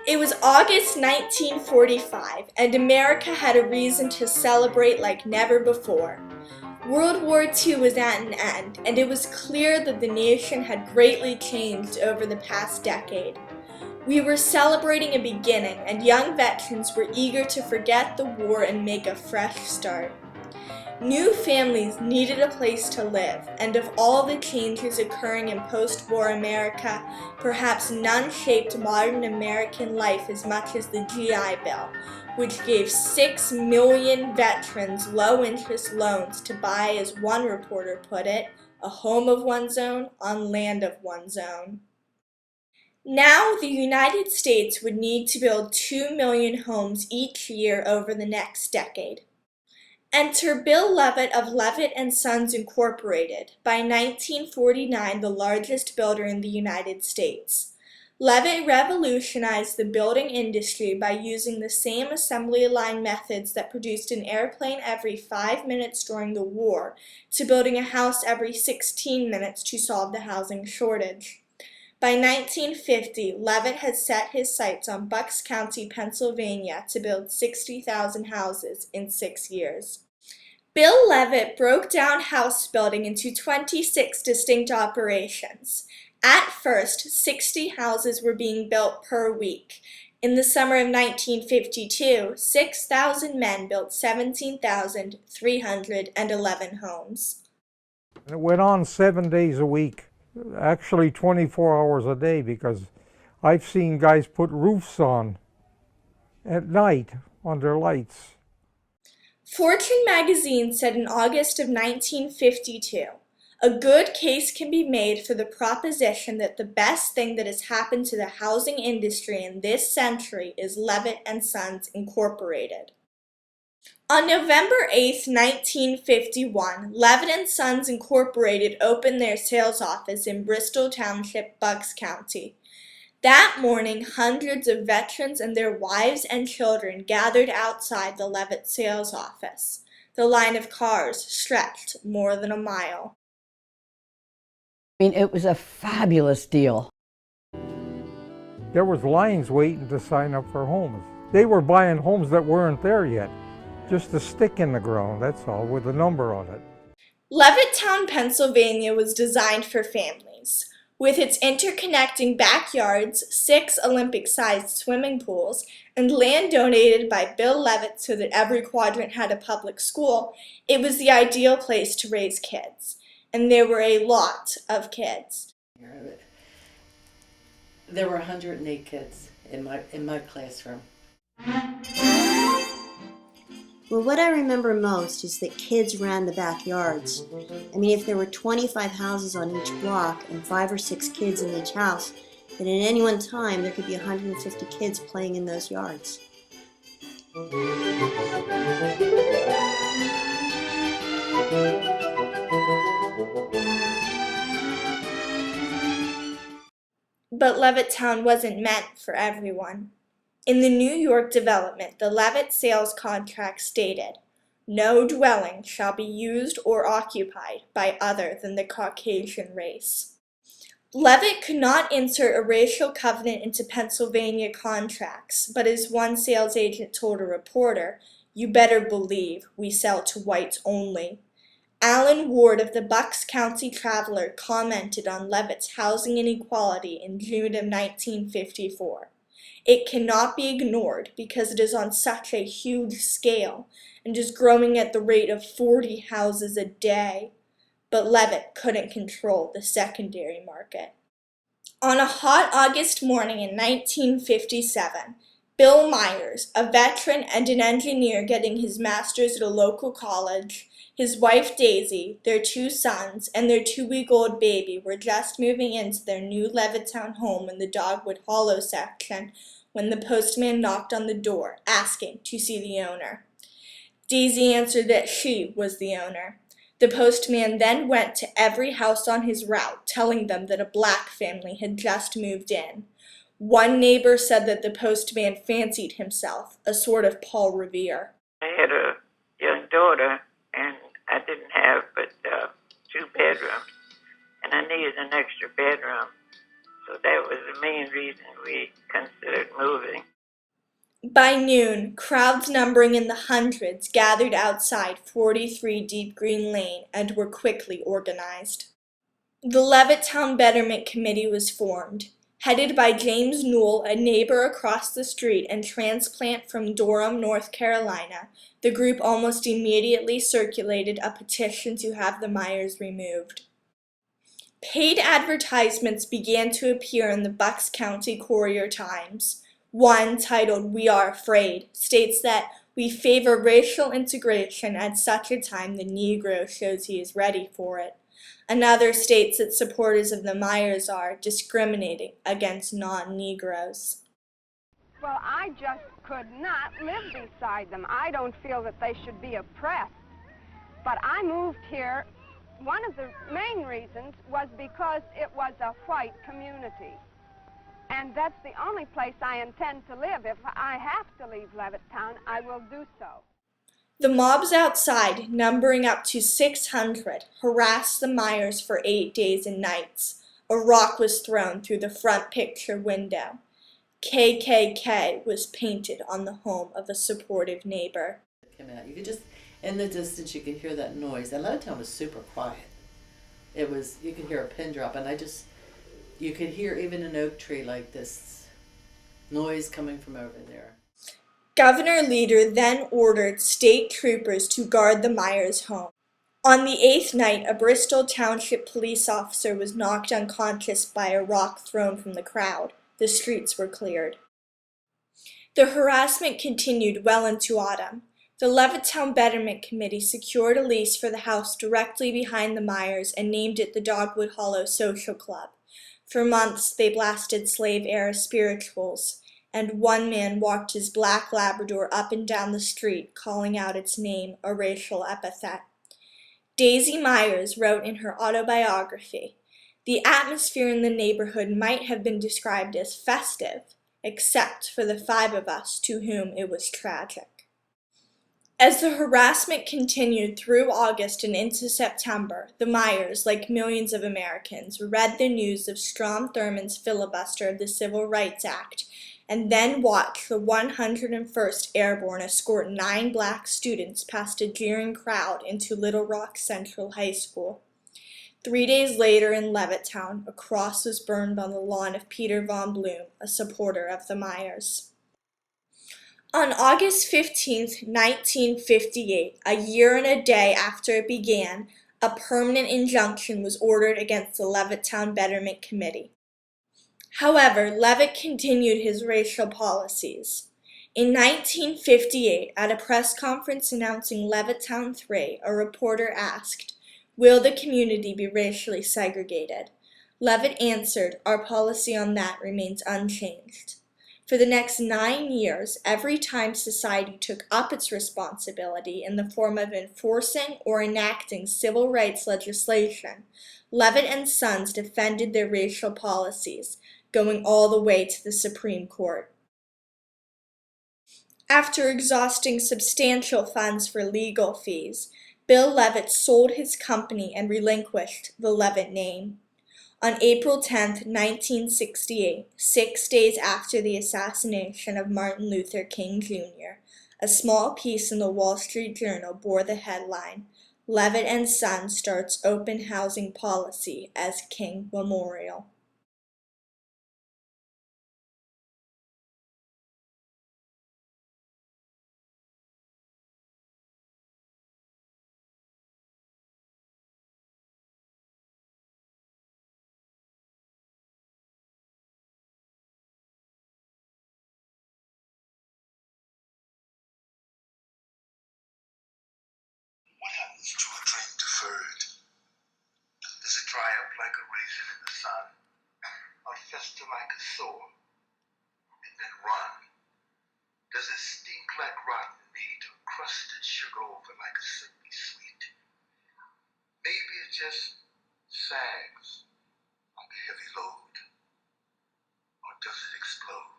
It was August 1945, and America had a reason to celebrate like never before. World War II was at an end, and it was clear that the nation had greatly changed over the past decade. We were celebrating a beginning, and young veterans were eager to forget the war and make a fresh start. New families needed a place to live, and of all the changes occurring in post-war America, perhaps none shaped modern American life as much as the GI Bill, which gave 6 million veterans low-interest loans to buy, as one reporter put it, a home of one's own on land of one's own. Now, the United States would need to build 2 million homes each year over the next decade. Enter Bill Levitt of Levitt and Sons Incorporated, by 1949 the largest builder in the United States. Levitt revolutionized the building industry by using the same assembly line methods that produced an airplane every 5 minutes during the war to building a house every 16 minutes to solve the housing shortage. By 1950, Levitt had set his sights on Bucks County, Pennsylvania to build 60,000 houses in 6 years. Bill Levitt broke down house building into 26 distinct operations. At first, 60 houses were being built per week. In the summer of 1952, 6,000 men built 17,311 homes. It went on 7 days a week, actually 24 hours a day, because I've seen guys put roofs on at night on their lights. Fortune magazine said in August of 1952, a good case can be made for the proposition that the best thing that has happened to the housing industry in this century is Levitt and Sons Incorporated. On November 8, 1951, Levitt and Sons Incorporated opened their sales office in Bristol Township, Bucks County. That morning, hundreds of veterans and their wives and children gathered outside the Levitt sales office. The line of cars stretched more than a mile. I mean, it was a fabulous deal. There was lines waiting to sign up for homes. They were buying homes that weren't there yet. Just a stick in the ground, that's all, with a number on it. Levittown, Pennsylvania was designed for families. With its interconnecting backyards, 6 Olympic-sized swimming pools, and land donated by Bill Levitt so that every quadrant had a public school, it was the ideal place to raise kids. And there were a lot of kids. There were 108 kids in my classroom. Well, what I remember most is that kids ran the backyards. I mean, if there were 25 houses on each block and 5 or 6 kids in each house, then at any one time there could be 150 kids playing in those yards. But Levittown wasn't meant for everyone. In the New York development, the Levitt sales contract stated, "No dwelling shall be used or occupied by other than the Caucasian race." Levitt could not insert a racial covenant into Pennsylvania contracts, but as one sales agent told a reporter, "You better believe we sell to whites only." Alan Ward of the Bucks County Traveler commented on Levitt's housing inequality in June of 1954. It cannot be ignored because it is on such a huge scale and is growing at the rate of 40 houses a day. But Levitt couldn't control the secondary market. On a hot August morning in 1957, Bill Myers, a veteran and an engineer getting his master's at a local college, his wife Daisy, their 2 sons, and their 2-week-old baby were just moving into their new Levittown home in the Dogwood Hollow section when the postman knocked on the door, asking to see the owner. Daisy answered that she was the owner. The postman then went to every house on his route, telling them that a black family had just moved in. One neighbor said that the postman fancied himself a sort of Paul Revere. I had a young daughter, and I didn't have but 2 bedrooms, and I needed an extra bedroom. So that was the main reason we considered moving. By noon, crowds numbering in the hundreds gathered outside 43 Deep Green Lane and were quickly organized. The Levittown Betterment Committee was formed. Headed by James Newell, a neighbor across the street and transplant from Durham, North Carolina, the group almost immediately circulated a petition to have the Myers removed. Paid advertisements began to appear in the Bucks County Courier-Times. One, titled "We Are Afraid," states that we favor racial integration at such a time the Negro shows he is ready for it. Another states that supporters of the Myers are discriminating against non-Negroes. Well, I just could not live beside them. I don't feel that they should be oppressed. But I moved here. One of the main reasons was because it was a white community. And that's the only place I intend to live. If I have to leave Levittown, I will do so. The mobs outside, numbering up to 600, harassed the Myers for 8 days and nights. A rock was thrown through the front picture window. KKK was painted on the home of a supportive neighbor. Came out. You could just, in the distance, you could hear that noise. And Levittown was super quiet. It was, you could hear a pin drop, and you could hear even an oak tree like this noise coming from over there. Governor Leader then ordered state troopers to guard the Myers' home. On the 8th night, a Bristol Township police officer was knocked unconscious by a rock thrown from the crowd. The streets were cleared. The harassment continued well into autumn. The Levittown Betterment Committee secured a lease for the house directly behind the Myers and named it the Dogwood Hollow Social Club. For months, they blasted slave-era spirituals, and one man walked his black Labrador up and down the street, calling out its name, a racial epithet. Daisy Myers wrote in her autobiography, "The atmosphere in the neighborhood might have been described as festive, except for the 5 of us to whom it was tragic." As the harassment continued through August and into September, the Myers, like millions of Americans, read the news of Strom Thurmond's filibuster of the Civil Rights Act, and then watched the 101st Airborne escort 9 black students past a jeering crowd into Little Rock Central High School. 3 days later in Levittown, a cross was burned on the lawn of Peter Von Bloom, a supporter of the Myers. On August 15, 1958, a year and a day after it began, a permanent injunction was ordered against the Levittown Betterment Committee. However, Levitt continued his racial policies. In 1958, at a press conference announcing Levittown 3, a reporter asked, "Will the community be racially segregated?" Levitt answered, "Our policy on that remains unchanged." For the next 9 years, every time society took up its responsibility in the form of enforcing or enacting civil rights legislation, Levitt and Sons defended their racial policies, going all the way to the Supreme Court. After exhausting substantial funds for legal fees, Bill Levitt sold his company and relinquished the Levitt name. On April 10, 1968, 6 days after the assassination of Martin Luther King Jr., a small piece in the Wall Street Journal bore the headline, "Levitt and Son starts open housing policy as King Memorial." What happens to a dream deferred? Does it dry up like a raisin in the sun, or fester like a sore, and then run? Does it stink like rotten meat, or crusted sugar over like a sickly sweet? Maybe it just sags like a heavy load, or does it explode?